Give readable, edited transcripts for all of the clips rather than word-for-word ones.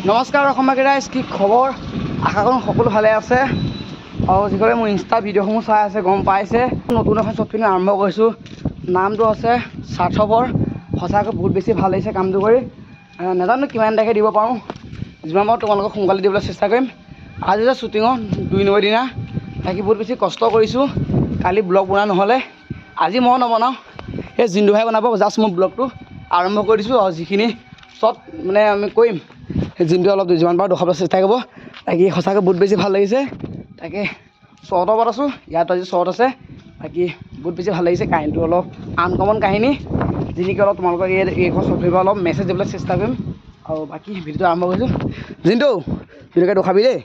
নমস্কাৰ অসমবাসী ৰাইজ, কি খবৰ? আশা কৰোঁ সকলো ভালে আছে। আৰু যিসকলে মোৰ ইনষ্টা ভিডিঅ'সমূহ চাই আছে গম পাইছে, নতুন এখন শ্বৰ্ট ফিল্ম আৰম্ভ কৰিছোঁ। নামটো আছে স্বাৰ্থপৰ। সঁচাকৈ বহুত বেছি ভাল লাগিছে কামটো কৰি। নাজানো কিমান তাৰিখে দিব পাৰোঁ, যিমান পাৰোঁ তোমালোকক সোনকালে দিবলৈ চেষ্টা কৰিম। আজি যে শ্বুটিঙৰ 2 নম্বৰ দিনা, থাকি বহুত বেছি কষ্ট কৰিছোঁ। কালি ব্লগ বনোৱা নহ'লে, আজি মই নবনাওঁ, সেই জিন্দু ভাই বনাব। জাষ্ট মই ব্লগটো আৰম্ভ কৰি দিছোঁ। আৰু যিখিনি শ্বৰ্ট মানে আমি কৰিম, সেই জিন্দুৱে অলপ যিমান পাৰোঁ দেখাবলৈ চেষ্টা কৰিব। তাকে সঁচাকৈ বহুত বেছি ভাল লাগিছে। তাকে শ্বৰ্টৰ ওপৰত আছোঁ, ইয়াত আজি শ্বৰ্ট আছে। বাকী বহুত বেছি ভাল লাগিছে। কাহিনীটো অলপ আনকমন কাহিনী, যি নেকি অলপ তোমালোকক এইখন শ্বৰ্ট ফিল্মৰ অলপ মেছেজ দিবলৈ চেষ্টা কৰিম। আৰু বাকী ভিডিঅ'টো আৰম্ভ কৰিছোঁ। জিন্তু ভিডিঅ'কে দেখুৱাবি দেই।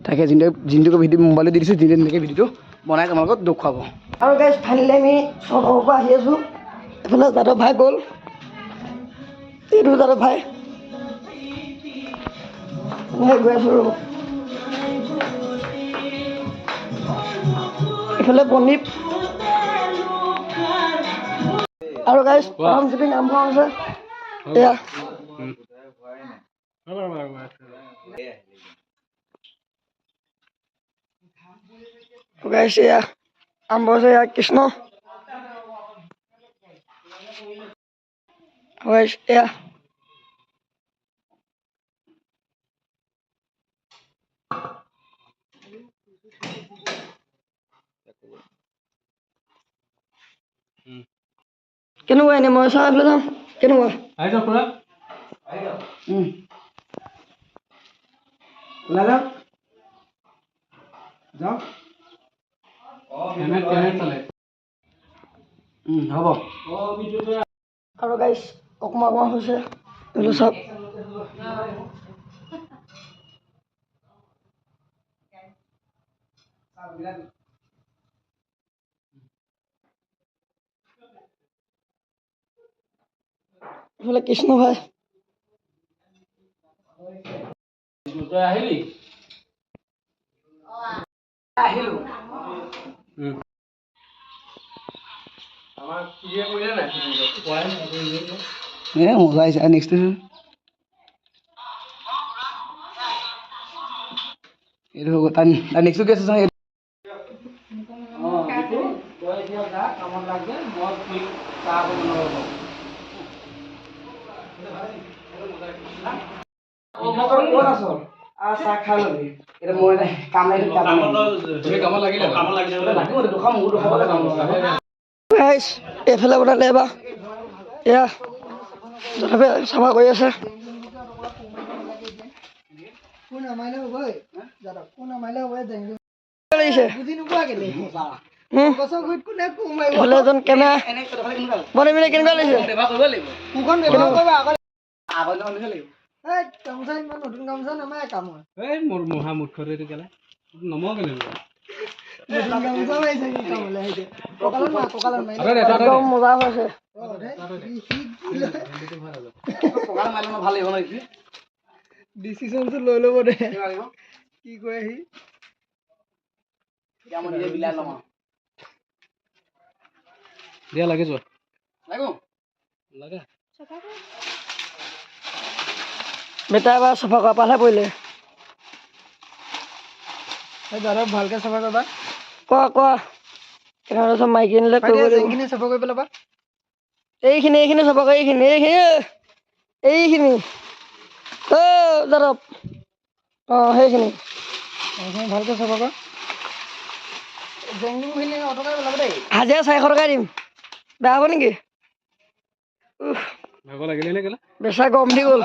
তাকে জিন্তুকে ভিডিঅ' মোবাইলত দি দিছোঁ। জিন্তুৱে তেনেকৈ ভিডিঅ'টো বনাই তোমালোকক দেখুৱাব। আৰু গাইজ ফাইনেলি আমি শ্বৰ্টৰ পৰা আহি আছোঁ। এইফালে যাদৱ ভাই গ'ল, এইটো যাদৱ ভাই গৈ আছোঁ। ৰ'ব, এইফালে পনীপ। আৰু গাইজ প্ৰথম শ্বুটিং আৰম্ভ হৈছে। এয়া গাইজ, এয়া আৰম্ভ হৈছে। এয়া কৃষ্ণ গাইজ, এয়া কেনেকুৱা? এনেই মই চাই পেলাই যাম। কেনেকুৱা? হ'ব। আৰু গাইজ অকণমান হৈছে, এইটো চাওক। এইফালে কৃষ্ণ ভাই। আহিলোঁ। মজা আহিছে। নেক্সট এইটো হ'ব। তাৰ নেক্সটো কি আছে চাওঁ। চাহ খাই ল'বি। এতিয়া মই কাম লাগিব। এইফালে বনালে এবাৰ। এয়া তথাপি চাফা কৰি আছে। এজন কেমেৰা বনাবি কেনেকুৱা লাগিছে? মোৰ মহা মূৰ্খৰে নমো কেনেকুৱা মজা হৈছে। ভাল লাগিব নেকি? ডিচিশ্যনটো লৈ ল'ব দে, কি কয় সি। দিয়া লাগে যোৱা বেটা এবাৰ চাফা কৰা পালে পৰিলে। ভালকে চাফা কৰিবা। কোৱা চব মাইকী আনিলে কৰিব লাগিব। চাফা কৰি পেলাবা। এইখিনি চাফা কৰি এইখিনি যাদৱ। সেইখিনি ভালকে চাফা কৰা। হাজিৰা 400 টকা দিম, বেয়া হ'ব নেকি? বেচা গৰম দি গ'ল।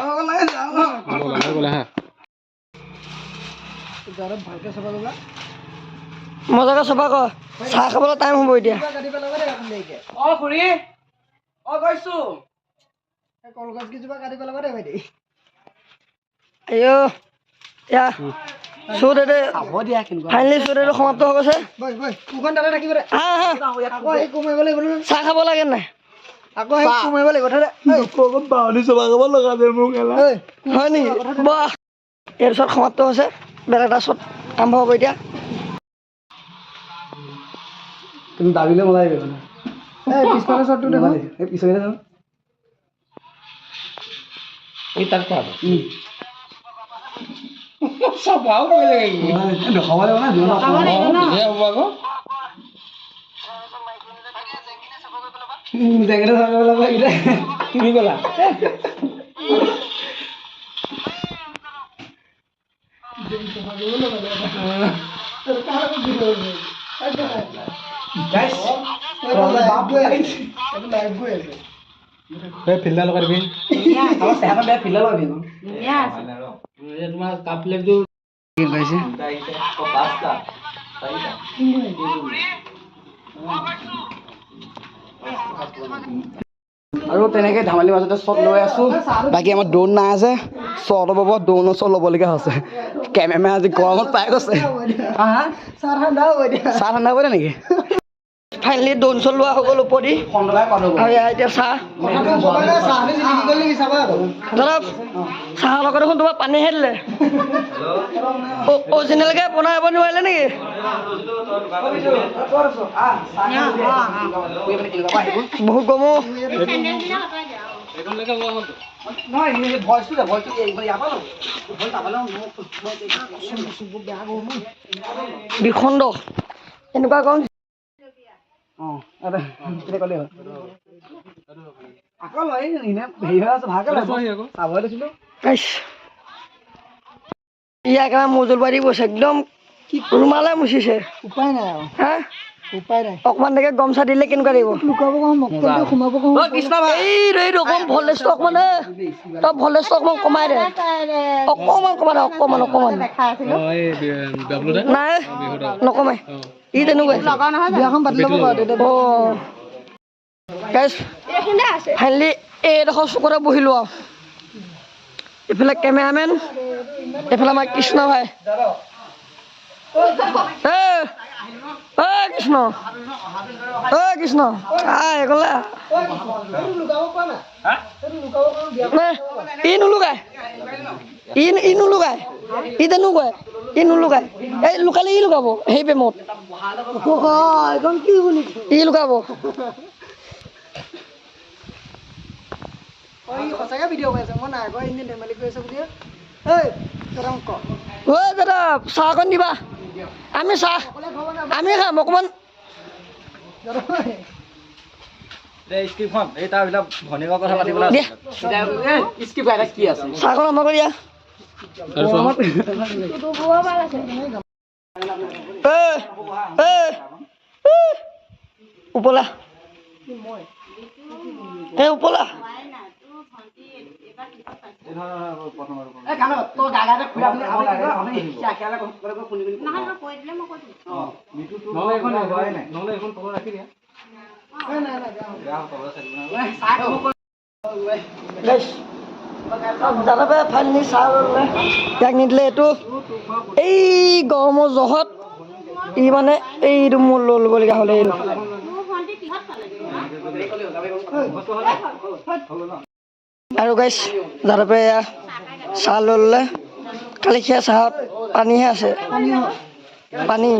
মজাকে চাফা কৰ, চাহ খাবলৈ টাইম হ'ব এতিয়া। কলগছকেইজোপা কাটি পেলাব দে ভাইটি। ফাইনেলি শ্বুট সমাপ্ত হৈ গৈছে। চাহ খাব লাগে নাই? আকৌ মাৰিব লাগিব হয় নেকি? বাহ, এই শ্বট সমাপ্ত হৈছে। বেলেগ এটা শ্বট আৰম্ভ হ'ব এতিয়া। তুমি দাবিলে মলাই গ'ল। পিছফালে শ্বটটো দেখোন। এই পিছতে যাওঁ। এই তাক চবাও কৰিব লাগে কি দেখাব লাগিব না জীৱনত তেতিয়া হ'ব আকৌ জেকেট চাব লাগিব এইটা তুমি ক'লা গাইস বাপ গৈ আহিছে এইটো লাইভ গৈ আছে এই ফিল্টাৰ লগাই দিবি আমাৰ চেহাটা বেয়া ফিল্টাৰ লগাই দিম তোমাৰ কাপ প্লেটটো কি কৈছে আৰু তেনেকৈ ধেমালি মাজতে শ্বট লৈ আছোঁ বাকী আমাৰ ড্ৰোন নাই আছে শ্বট হ'ব ড্ৰোনৰ শ্বট ল'বলগীয়া হৈছে কেমেৰামেন আজি গৰমত পাই গৈছে চাহ ঠাণ্ডা হ'ব দে নেকি ফাইনেলি ড্ৰোন চলোৱা হৈ গ'ল ওপৰি আৰু এয়া এতিয়া চাহ দাদা চাহৰ লগত দেখোন তোমাৰ পানীহে দিলে অৰিজিনেলকৈ বনাব নোৱাৰিলে নেকি বহুত গৰমো এইখনলৈকে লোৱা হ'লতো বিখণ্ড এনেকুৱা গৰম ইয়াৰ কাৰণে মজুল বাঢ়ি গৈছে একদম ৰুমালে মুচিছে উপায় নাই আৰু হা উপায় নাই অকমান দেৰিকে গমচা দিলে কেনেকুৱা লাগিব লুকাব সোমাব এই ৰকম ভল্টেজটো অকমান তই ভল্টেজটো অকমান কমাই দে অকমান নাই নকমাই ই তেনেকুৱাই বিয়াখন পাতি ল'ব ফাইনেলি এইডোখৰ চুকতে বহিলোঁ আৰু এইফালে কেমেৰামেন এইফালে আমাৰ কৃষ্ণ ভাই কৃষ্ণ কৃষ্ণ এইকলে ই নুলুকাই ই তেনেকুৱাই এই লুকালে ই লুকাব সেই প্ৰেমত ই লুকাব সঁচাকে ভিডিঅ' কৰি আছে মই নাই কোৱা এনেই ধেমালি কৰি আছে বুলি দাদা চাহ অকণ দিবা আমি চাহ আমি খাম অকণমান চাহকণ আমাৰ কৰি দিয়া উপলা উপলা দাদা ফাইনেলি চাহ ইয়াক নিদিলে এইটো এই গৰমৰ জহত ই মানে এইটো মোৰ লৈ ল'বলগীয়া হ'লে এইটো আৰু গাইছ দাদাপে এয়া চাহ লৈ ল'লে কালি সেয়া চাহত পানীহে আছে পানী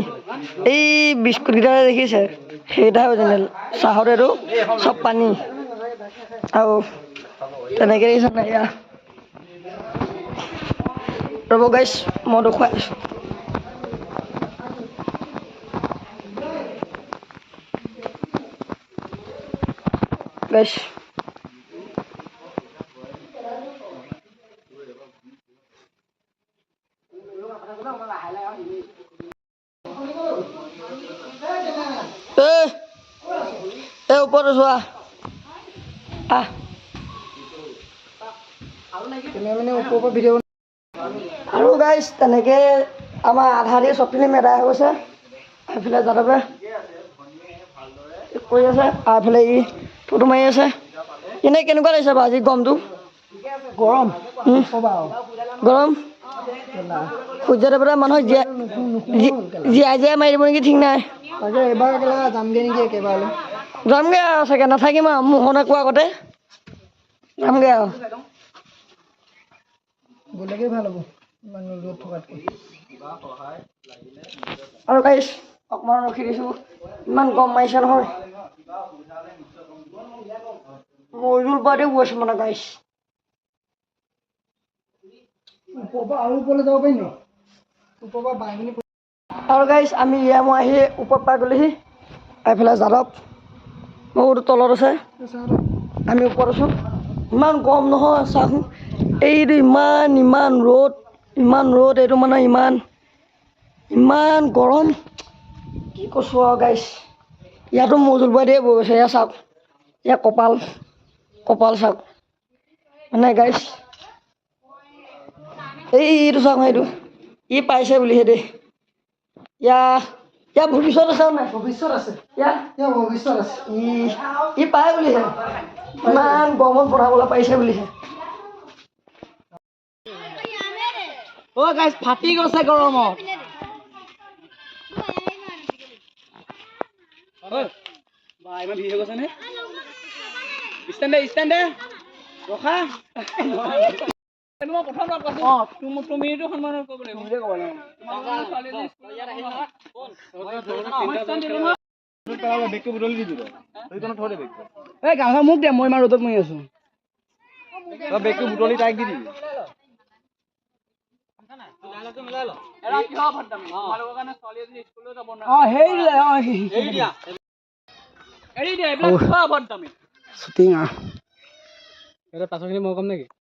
এই বিস্কুটকেইটা দেখিছে সেইকেইটাহে অৰিজিনেল চাহত এইটো চব পানী আৰু তেনেকৈ দেখিছে নাই এয়া ৰ'ব গাইছ মই দেখুৱাই আছোঁ গাইছ ওপৰত চোৱা আৰু গাইছ তেনেকৈ আমাৰ আধা দি চব ফিল্ম এদাই হৈ গৈছে এইফালে যাদৱে কৰি আছে আৰু এইফালে ই ফটো মাৰি আছে এনেই কেনেকুৱা লাগিছে বাৰু আজি গৰমটো গৰম সূৰ্যদেৱতাই মানুহক জীয়াই মাৰি দিব নেকি ঠিক নাই এবাৰ যামগৈ নেকি একেবাৰে যামগৈ আৰু চাগে নাথাকিম আৰু মোহনে কোৱা আগতে যামগৈ আৰু গ'লেগৈ ভাল হ'ব ইমান ৰ'দত থকাতকৈ আৰু গাইছ অকণমান ৰখি দিছোঁ ইমান গৰম মাৰিছে নহয় মজুল বাদেও গৈছে মানে গাইছ আৰু ওপৰলৈ যাব পাৰি নি আৰু গাইছ আমি মই আহি ওপৰত পাই গ'লোহি এইফালে যাদৱ বহুত তলত আছে আমি ওপৰত আছোঁ ইমান গৰম নহয় চাচোন এইটো ইমান ৰ'দ এইটো মানে ইমান গৰম কি কৈছোঁ আৰু গাইছ ইয়াতো মজুল পাই দিয়ে বৈ গৈছে এয়া চাওক এয়া কপাল চাওক মানে গাইছ এইটো চাওক এইটো ই পাইছে বুলিহে দেই ইয়াৰ ভৱিষ্যত আছে নাই ভৱিষ্যত আছে ই পায় বুলিহে ইমান গৰমত পঢ়াবলৈ পাৰিছে বুলিহে অ গাইছ ফাটি গৈছে গৰমত বা ইমান ভিৰ হৈ গৈছে নে ষ্টেণ্ডে ৰখা তুমিতো সন্মানত ক'ব লাগিব এই গাঁও মোক দে মই ইমান ৰ'দত মৰি আছো বেগটো বুটলি তাইক দি দিবি শ্বুটিং পাছৰখিনি মই ক'ম নেকি